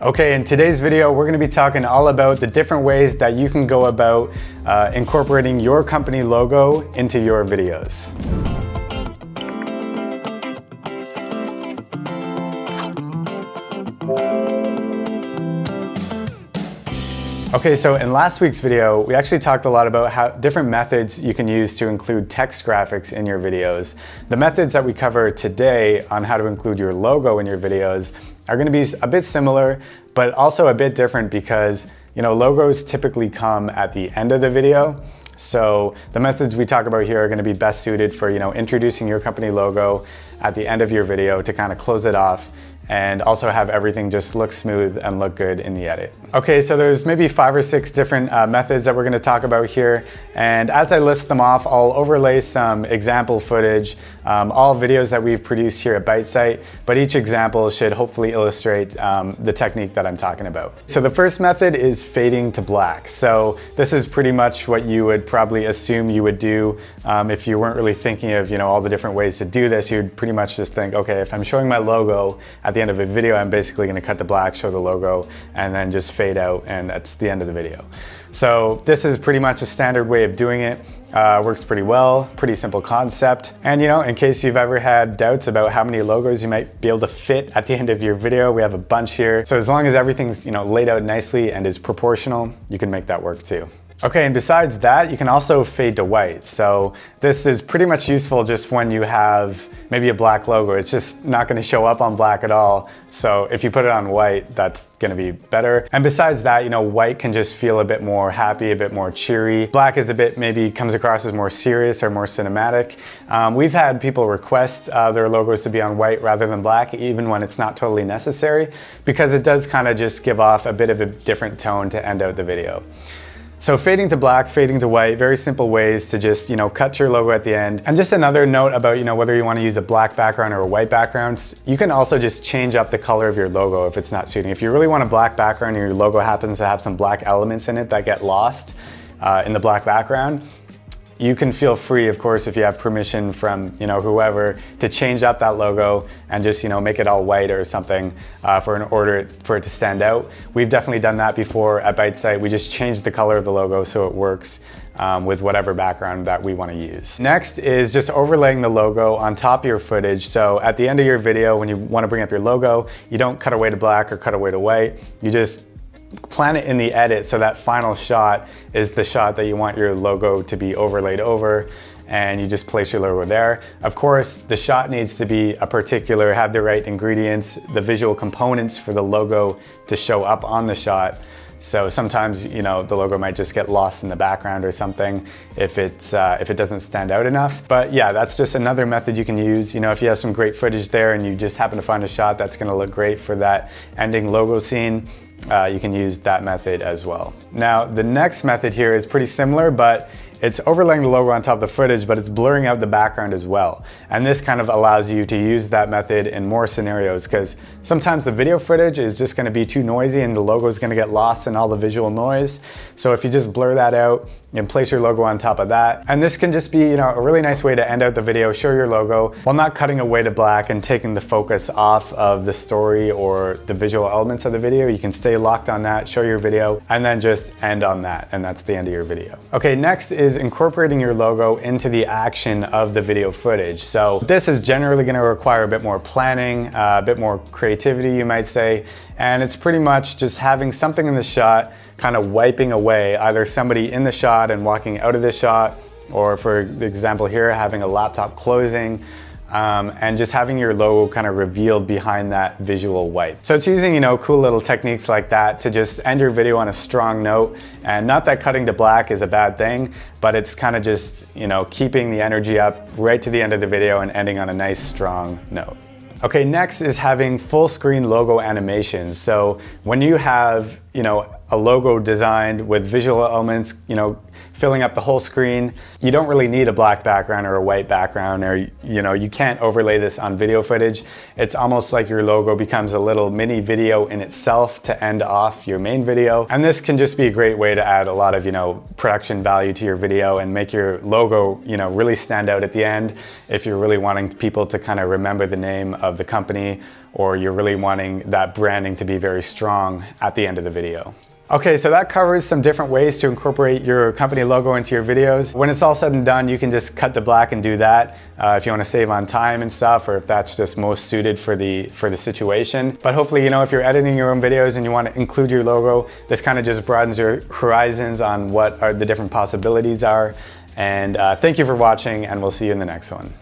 Okay, in today's video, we're going to be talking all about the different ways that you can go about incorporating your company logo into your videos. Okay, so in last week's video, we actually talked a lot about how different methods you can use to include text graphics in your videos. The methods that we cover today on how to include your logo in your videos are going to be a bit similar, but also a bit different because, logos typically come at the end of the video. So the methods we talk about here are going to be best suited for, introducing your company logo at the end of your video to kind of close it off and also have everything just look smooth and look good in the edit. Okay, so there's maybe 5 or 6 different methods that we're going to talk about here. And as I list them off, I'll overlay some example footage, all videos that we've produced here at BiteSite, but each example should hopefully illustrate the technique that I'm talking about. So the first method is fading to black. So this is pretty much what you would probably assume you would do if you weren't really thinking of all the different ways to do this. You'd pretty much just think, okay, if I'm showing my logo at the end of a video, I'm basically going to cut to black, show the logo, and then just fade out, and that's the end of the video. So this is pretty much a standard way of doing it. Works pretty well, pretty simple concept. And in case you've ever had doubts about how many logos you might be able to fit at the end of your video, we have a bunch here. So as long as everything's laid out nicely and is proportional, you can make that work too. Okay, and besides that, you can also fade to white. So this is pretty much useful just when you have maybe a black logo. It's just not going to show up on black at all. So if you put it on white, that's going to be better. And besides that, white can just feel a bit more happy, a bit more cheery. Black is a bit, maybe comes across as more serious or more cinematic. We've had people request their logos to be on white rather than black, even when it's not totally necessary, because it does kind of just give off a bit of a different tone to end out the video. So fading to black, fading to white, very simple ways to just, cut your logo at the end. And just another note about, whether you want to use a black background or a white background, you can also just change up the color of your logo if it's not suiting. If you really want a black background and your logo happens to have some black elements in it that get lost in the black background, you can feel free, of course, if you have permission from whoever, to change up that logo and just make it all white or something in order for it to stand out. We've definitely done that before at BiteSite. We just changed the color of the logo so it works with whatever background that we want to use. Next is just overlaying the logo on top of your footage. So at the end of your video, when you want to bring up your logo, you don't cut away to black or cut away to white. You just plan it in the edit so that final shot is the shot that you want your logo to be overlaid over, and you just place your logo there. Of course, the shot needs to be a particular, have the right ingredients, the visual components for the logo to show up on the shot. So sometimes, the logo might just get lost in the background or something if it doesn't stand out enough. But yeah, that's just another method you can use. If you have some great footage there and you just happen to find a shot that's going to look great for that ending logo scene, you can use that method as well. Now, the next method here is pretty similar, but it's overlaying the logo on top of the footage, but it's blurring out the background as well. And this kind of allows you to use that method in more scenarios, because sometimes the video footage is just going to be too noisy and the logo is going to get lost in all the visual noise. So if you just blur that out and place your logo on top of that, and this can just be a really nice way to end out the video, show your logo while not cutting away to black and taking the focus off of the story or the visual elements of the video. You can stay locked on that, show your video, and then just end on that, and that's the end of your video. Okay, next is incorporating your logo into the action of the video footage. So this is generally going to require a bit more planning, a bit more creativity, you might say, and it's pretty much just having something in the shot kind of wiping away either somebody in the shot and walking out of the shot, or for the example here, having a laptop closing, and just having your logo kind of revealed behind that visual wipe. So it's using, cool little techniques like that to just end your video on a strong note. And not that cutting to black is a bad thing, but it's kind of just, keeping the energy up right to the end of the video and ending on a nice, strong note. Okay, next is having full screen logo animations. So when you have, a logo designed with visual elements, filling up the whole screen, you don't really need a black background or a white background, or you can't overlay this on video footage. It's almost like your logo becomes a little mini video in itself to end off your main video. And this can just be a great way to add a lot of, production value to your video and make your logo, really stand out at the end if you're really wanting people to kind of remember the name of the company or you're really wanting that branding to be very strong at the end of the video. Okay, so that covers some different ways to incorporate your company logo into your videos. When it's all said and done, you can just cut to black and do that if you want to save on time and stuff, or if that's just most suited for the situation. But hopefully, if you're editing your own videos and you want to include your logo, this kind of just broadens your horizons on what the different possibilities are. And thank you for watching, and we'll see you in the next one.